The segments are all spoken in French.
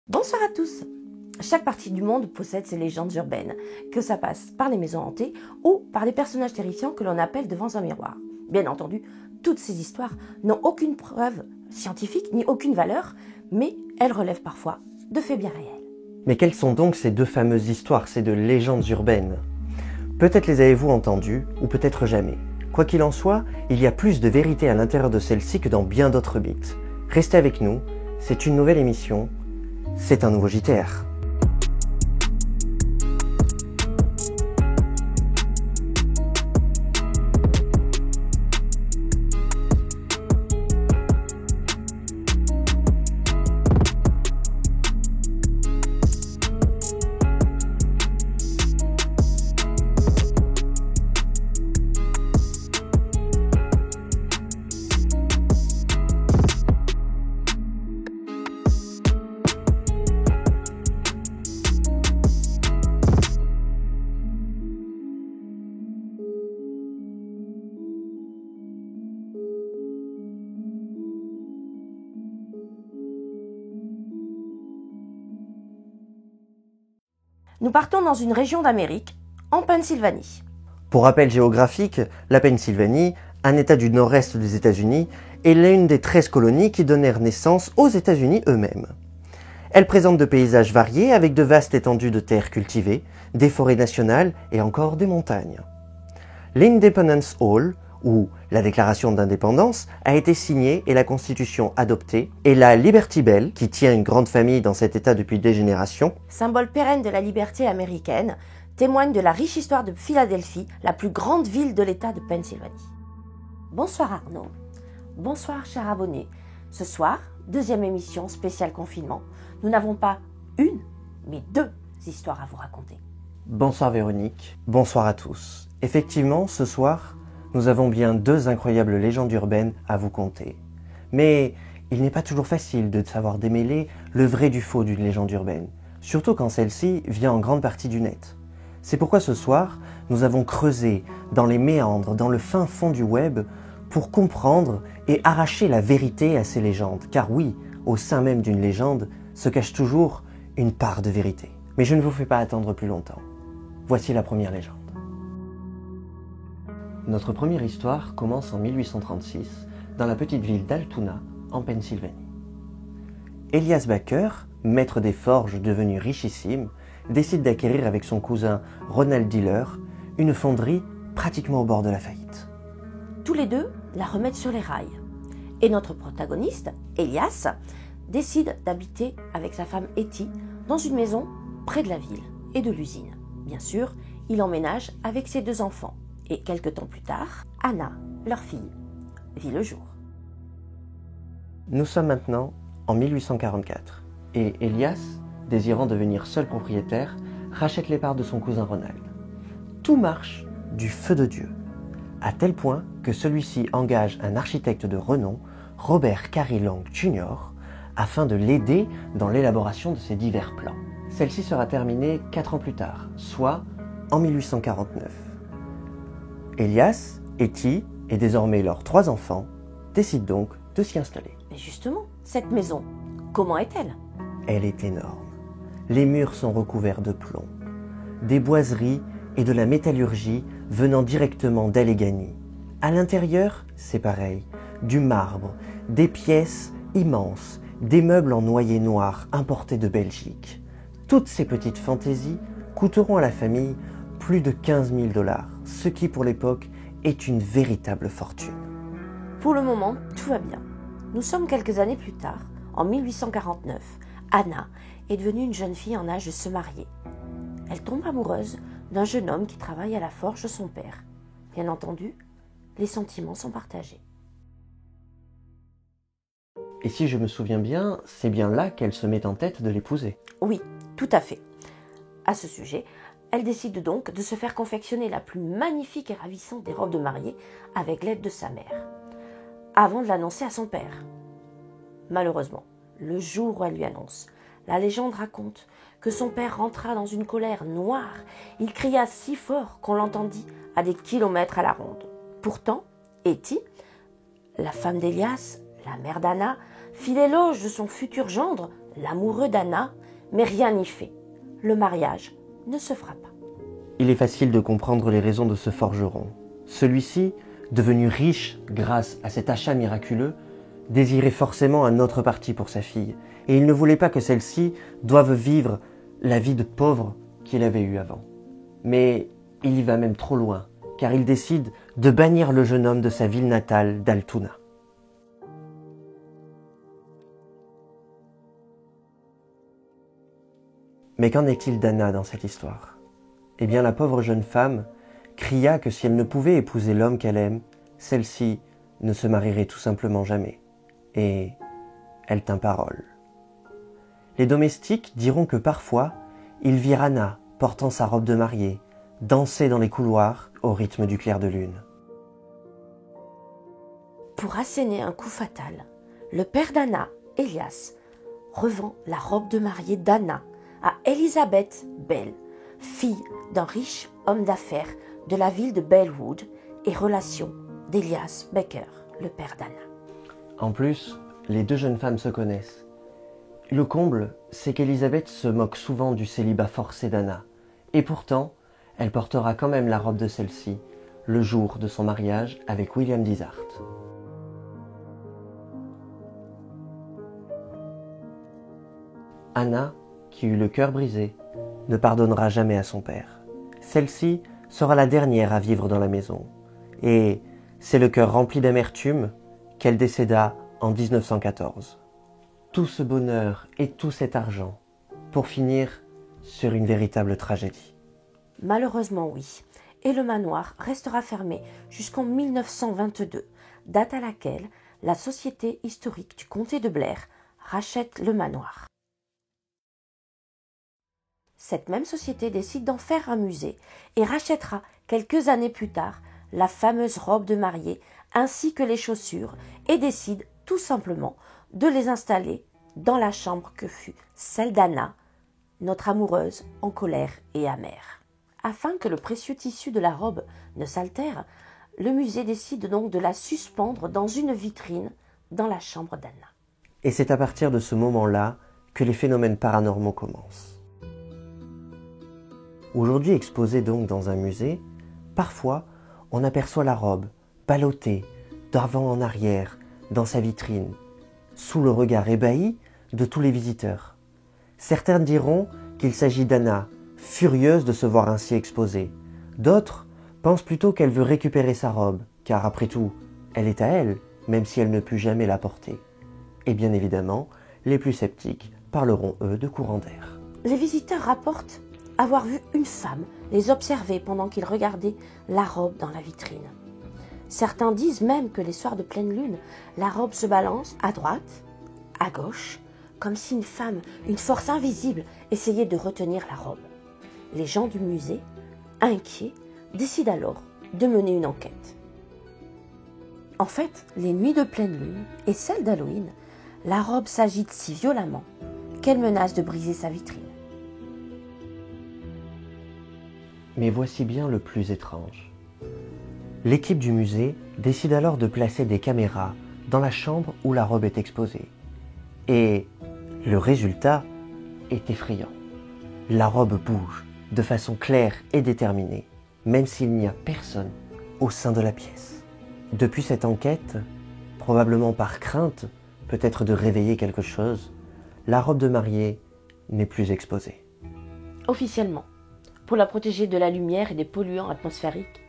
Bonsoir à tous. Chaque partie du monde possède ses légendes urbaines, que ça passe par les maisons hantées ou par des personnages terrifiants que l'on appelle devant un miroir. Bien entendu, toutes ces histoires n'ont aucune preuve scientifique ni aucune valeur, mais elles relèvent parfois de faits bien réels. Mais quelles sont donc ces deux fameuses histoires, ces deux légendes urbaines ? Peut-être les avez-vous entendues, ou peut-être jamais. Quoi qu'il en soit, il y a plus de vérité à l'intérieur de celles-ci que dans bien d'autres mythes. Restez avec nous, c'est une nouvelle émission, c'est un nouveau JTR. Nous partons dans une région d'Amérique, en Pennsylvanie. Pour rappel géographique, la Pennsylvanie, un état du nord-est des États-Unis, est l'une des 13 colonies qui donnèrent naissance aux États-Unis eux-mêmes. Elle présente de paysages variés avec de vastes étendues de terres cultivées, des forêts nationales et encore des montagnes. L'Independence Hall, ou la déclaration d'indépendance, a été signée et la Constitution adoptée, et la Liberty Bell, qui tient une grande famille dans cet état depuis des générations, Symbole pérenne de la liberté américaine, témoigne de la riche histoire de Philadelphie, la plus grande ville de l'État de Pennsylvanie. Bonsoir Arnaud. Bonsoir chers abonnés. Ce soir, deuxième émission spéciale confinement. Nous n'avons pas une, mais deux histoires à vous raconter. Bonsoir Véronique, bonsoir à tous. Effectivement, ce soir, nous avons bien deux incroyables légendes urbaines à vous conter. Mais il n'est pas toujours facile de savoir démêler le vrai du faux d'une légende urbaine, surtout quand celle-ci vient en grande partie du net. C'est pourquoi ce soir, nous avons creusé dans les méandres, dans le fin fond du web, pour comprendre et arracher la vérité à ces légendes. Car oui, au sein même d'une légende se cache toujours une part de vérité. Mais je ne vous fais pas attendre plus longtemps. Voici la première légende. Notre première histoire commence en 1836, dans la petite ville d'Altoona, en Pennsylvanie. Elias Baker, maître des forges devenu richissime, décide d'acquérir avec son cousin Ronald Diller une fonderie pratiquement au bord de la faillite. Tous les deux la remettent sur les rails. Et notre protagoniste, Elias, décide d'habiter avec sa femme Etty dans une maison près de la ville et de l'usine. Bien sûr, il emménage avec ses deux enfants. Et quelque temps plus tard, Anna, leur fille, vit le jour. Nous sommes maintenant en 1844 et Elias, désirant devenir seul propriétaire, rachète les parts de son cousin Ronald. Tout marche du feu de Dieu, à tel point que celui-ci engage un architecte de renom, Robert Cary Long Jr., afin de l'aider dans l'élaboration de ses divers plans. Celle-ci sera terminée 4 ans plus tard, soit en 1849. Elias, Etty et désormais leurs 3 enfants décident donc de s'y installer. Mais justement, cette maison, comment est-elle ? Elle est énorme. Les murs sont recouverts de plomb, des boiseries et de la métallurgie venant directement d'Allegheny. À l'intérieur, c'est pareil, du marbre, des pièces immenses, des meubles en noyer noir importés de Belgique. Toutes ces petites fantaisies coûteront à la famille plus de 15 000 $, ce qui pour l'époque est une véritable fortune. Pour le moment, tout va bien. Nous sommes quelques années plus tard, en 1849. Anna est devenue une jeune fille en âge de se marier. Elle tombe amoureuse d'un jeune homme qui travaille à la forge de son père. Bien entendu, les sentiments sont partagés. Et si je me souviens bien, c'est bien là qu'elle se met en tête de l'épouser. Oui, tout à fait. À ce sujet, elle décide donc de se faire confectionner la plus magnifique et ravissante des robes de mariée avec l'aide de sa mère, avant de l'annoncer à son père. Malheureusement, le jour où elle lui annonce, la légende raconte que son père rentra dans une colère noire. Il cria si fort qu'on l'entendit à des kilomètres à la ronde. Pourtant, Etty, la femme d'Elias, la mère d'Anna, fit l'éloge de son futur gendre l'amoureux d'Anna, mais rien n'y fait. Le mariage ne se fera pas. Il est facile de comprendre les raisons de ce forgeron. Celui-ci, devenu riche grâce à cet achat miraculeux, désirait forcément un autre parti pour sa fille, et il ne voulait pas que celle-ci doive vivre la vie de pauvre qu'il avait eue avant. Mais il y va même trop loin, car il décide de bannir le jeune homme de sa ville natale d'Altouna. Mais qu'en est-il d'Anna dans cette histoire ? Eh bien, la pauvre jeune femme cria que si elle ne pouvait épouser l'homme qu'elle aime, celle-ci ne se marierait tout simplement jamais. Et elle tint parole. Les domestiques diront que parfois, ils virent Anna, portant sa robe de mariée, danser dans les couloirs au rythme du clair de lune. Pour asséner un coup fatal, le père d'Anna, Elias, revend la robe de mariée d'Anna à Elizabeth Bell, fille d'un riche homme d'affaires de la ville de Bellwood et relation d'Elias Baker, le père d'Anna. En plus, les deux jeunes femmes se connaissent. Le comble, c'est qu'Elisabeth se moque souvent du célibat forcé d'Anna, et pourtant, elle portera quand même la robe de celle-ci, le jour de son mariage avec William Dishart. Anna, qui eut le cœur brisé, ne pardonnera jamais à son père. Celle-ci sera la dernière à vivre dans la maison, et c'est le cœur rempli d'amertume qu'elle décéda en 1914. Tout ce bonheur et tout cet argent pour finir sur une véritable tragédie. Malheureusement oui, et le manoir restera fermé jusqu'en 1922, date à laquelle la Société historique du comté de Blair rachète le manoir. Cette même société décide d'en faire un musée et rachètera quelques années plus tard la fameuse robe de mariée ainsi que les chaussures et décide tout simplement de les installer dans la chambre que fut celle d'Anna, notre amoureuse en colère et amère. Afin que le précieux tissu de la robe ne s'altère, le musée décide donc de la suspendre dans une vitrine dans la chambre d'Anna. Et c'est à partir de ce moment-là que les phénomènes paranormaux commencent. Aujourd'hui exposée donc dans un musée, parfois on aperçoit la robe ballottée d'avant en arrière dans sa vitrine, sous le regard ébahi de tous les visiteurs. Certains diront qu'il s'agit d'Anna, furieuse de se voir ainsi exposée. D'autres pensent plutôt qu'elle veut récupérer sa robe, car après tout, elle est à elle, même si elle ne put jamais la porter. Et bien évidemment, les plus sceptiques parleront eux de courant d'air. Les visiteurs rapportent avoir vu une femme les observer pendant qu'ils regardaient la robe dans la vitrine. Certains disent même que les soirs de pleine lune, la robe se balance à droite, à gauche, comme si une femme, une force invisible, essayait de retenir la robe. Les gens du musée, inquiets, décident alors de mener une enquête. En fait, les nuits de pleine lune et celles d'Halloween, la robe s'agite si violemment qu'elle menace de briser sa vitrine. Mais voici bien le plus étrange. L'équipe du musée décide alors de placer des caméras dans la chambre où la robe est exposée. Et le résultat est effrayant. La robe bouge de façon claire et déterminée, même s'il n'y a personne au sein de la pièce. Depuis cette enquête, probablement par crainte, peut-être de réveiller quelque chose, la robe de mariée n'est plus exposée. Officiellement, pour la protéger de la lumière et des polluants atmosphériques,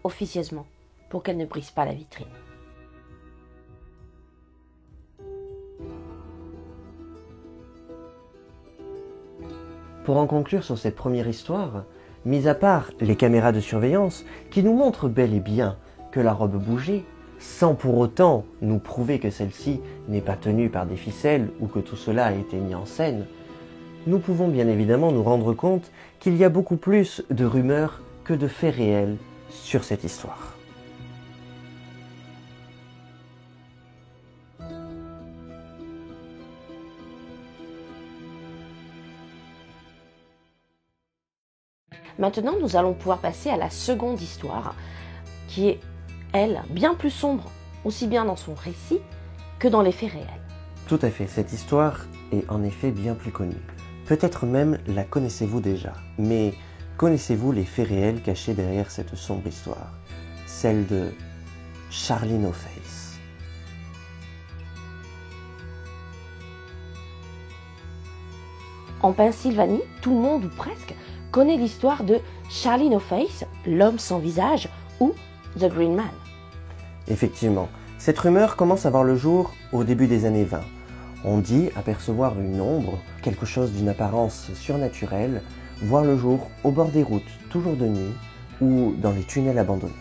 officieusement, pour qu'elle ne brise pas la vitrine. Pour en conclure sur cette première histoire, mis à part les caméras de surveillance qui nous montrent bel et bien que la robe bougeait, sans pour autant nous prouver que celle-ci n'est pas tenue par des ficelles ou que tout cela a été mis en scène, nous pouvons bien évidemment nous rendre compte qu'il y a beaucoup plus de rumeurs que de faits réels sur cette histoire. Maintenant, nous allons pouvoir passer à la seconde histoire, qui est, elle, bien plus sombre, aussi bien dans son récit que dans les faits réels. Tout à fait, cette histoire est en effet bien plus connue. Peut-être même la connaissez-vous déjà, mais connaissez-vous les faits réels cachés derrière cette sombre histoire? Celle de Charlie No Face. En Pennsylvanie, tout le monde ou presque connaît l'histoire de Charlie No Face, l'homme sans visage ou The Green Man. Effectivement, cette rumeur commence à voir le jour au début des années 20. On dit apercevoir une ombre, quelque chose d'une apparence surnaturelle, voir le jour au bord des routes, toujours de nuit, ou dans les tunnels abandonnés.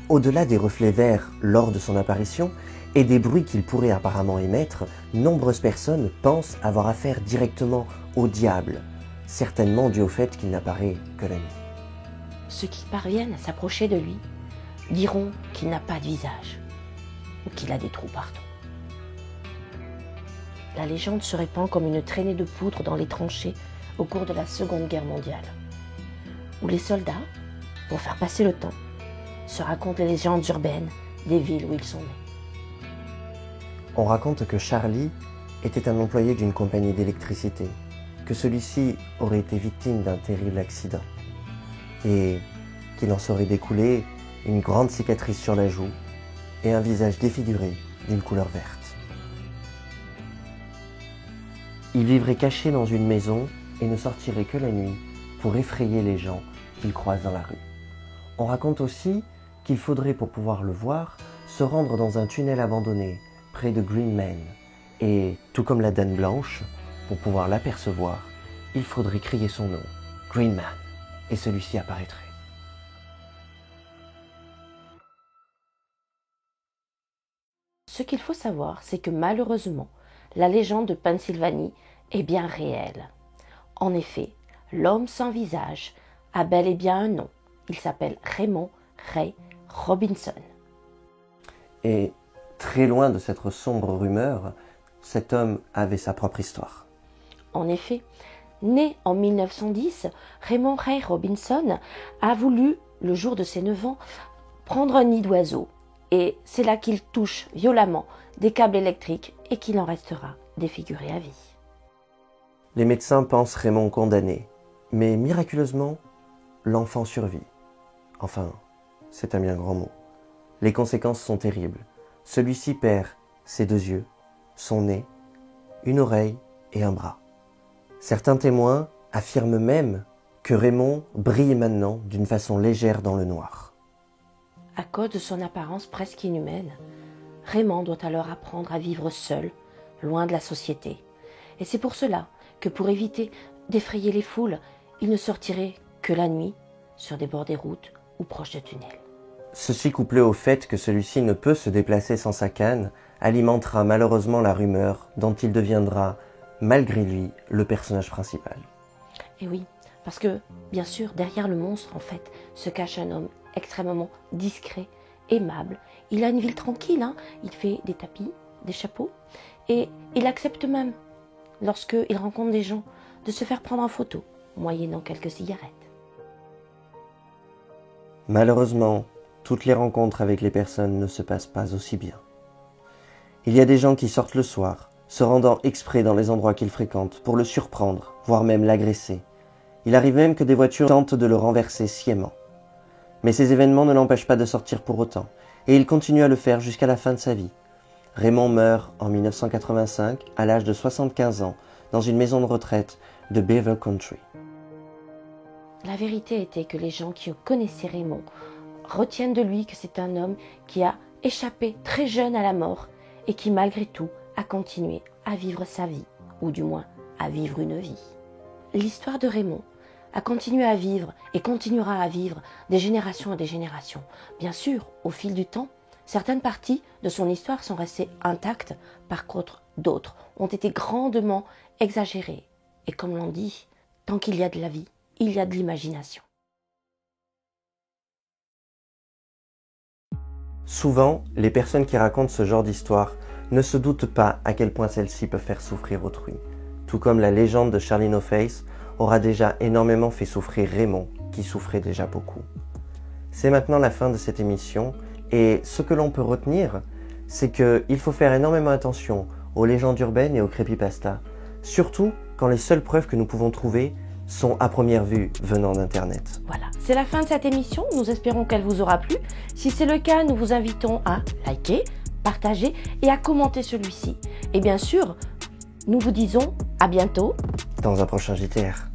Au-delà des reflets verts lors de son apparition et des bruits qu'il pourrait apparemment émettre, nombreuses personnes pensent avoir affaire directement au diable, certainement dû au fait qu'il n'apparaît que la nuit. Ceux qui parviennent à s'approcher de lui diront qu'il n'a pas de visage ou qu'il a des trous partout. La légende se répand comme une traînée de poudre dans les tranchées au cours de la Seconde Guerre mondiale, où les soldats, pour faire passer le temps, se racontent les légendes urbaines des villes où ils sont nés. On raconte que Charlie était un employé d'une compagnie d'électricité, que celui-ci aurait été victime d'un terrible accident et qu'il en serait découlé une grande cicatrice sur la joue et un visage défiguré d'une couleur verte. Il vivrait caché dans une maison et ne sortirait que la nuit pour effrayer les gens qu'il croise dans la rue. On raconte aussi qu'il faudrait, pour pouvoir le voir, se rendre dans un tunnel abandonné près de Green Man. Et, tout comme la Dame Blanche, pour pouvoir l'apercevoir, il faudrait crier son nom, Green Man, et celui-ci apparaîtrait. Ce qu'il faut savoir, c'est que malheureusement, la légende de Pennsylvanie est bien réelle. En effet, l'homme sans visage a bel et bien un nom. Il s'appelle Raymond Ray Robinson. Et très loin de cette sombre rumeur, cet homme avait sa propre histoire. En effet, né en 1910, Raymond Ray Robinson a voulu, le jour de ses 9 ans, prendre un nid d'oiseau. Et c'est là qu'il touche violemment des câbles électriques et qu'il en restera défiguré à vie. Les médecins pensent Raymond condamné, mais miraculeusement, l'enfant survit. Enfin, c'est un bien grand mot. Les conséquences sont terribles. Celui-ci perd ses 2 yeux, son nez, une oreille et un bras. Certains témoins affirment même que Raymond brille maintenant d'une façon légère dans le noir. À cause de son apparence presque inhumaine, Raymond doit alors apprendre à vivre seul, loin de la société. Et c'est pour cela que, pour éviter d'effrayer les foules, il ne sortirait que la nuit, sur des bords des routes ou proches de tunnels. Ceci couplé au fait que celui-ci ne peut se déplacer sans sa canne, alimentera malheureusement la rumeur dont il deviendra, malgré lui, le personnage principal. Et oui, parce que, bien sûr, derrière le monstre, en fait, se cache un homme extrêmement discret, aimable. Il a une ville tranquille, il fait des tapis, des chapeaux, et il accepte même, lorsqu'il rencontre des gens, de se faire prendre en photo, moyennant quelques cigarettes. Malheureusement, toutes les rencontres avec les personnes ne se passent pas aussi bien. Il y a des gens qui sortent le soir, se rendant exprès dans les endroits qu'ils fréquentent pour le surprendre, voire même l'agresser. Il arrive même que des voitures tentent de le renverser sciemment. Mais ces événements ne l'empêchent pas de sortir pour autant, et il continue à le faire jusqu'à la fin de sa vie. Raymond meurt en 1985 à l'âge de 75 ans dans une maison de retraite de Beaver Country. La vérité était que les gens qui connaissaient Raymond retiennent de lui que c'est un homme qui a échappé très jeune à la mort et qui malgré tout a continué à vivre sa vie, ou du moins à vivre une vie. L'histoire de Raymond a continué à vivre et continuera à vivre des générations et des générations. Bien sûr, au fil du temps, certaines parties de son histoire sont restées intactes, par contre d'autres ont été grandement exagérées. Et comme l'on dit, tant qu'il y a de la vie, il y a de l'imagination. Souvent, les personnes qui racontent ce genre d'histoire ne se doutent pas à quel point celle-ci peut faire souffrir autrui. Tout comme la légende de Charlie No Face aura déjà énormément fait souffrir Raymond, qui souffrait déjà beaucoup. C'est maintenant la fin de cette émission, et ce que l'on peut retenir, c'est qu'il faut faire énormément attention aux légendes urbaines et aux creepypastas, surtout quand les seules preuves que nous pouvons trouver sont à première vue venant d'Internet. Voilà, c'est la fin de cette émission. Nous espérons qu'elle vous aura plu. Si c'est le cas, nous vous invitons à liker, partager et à commenter celui-ci. Et bien sûr, nous vous disons à bientôt Dans un prochain JTR.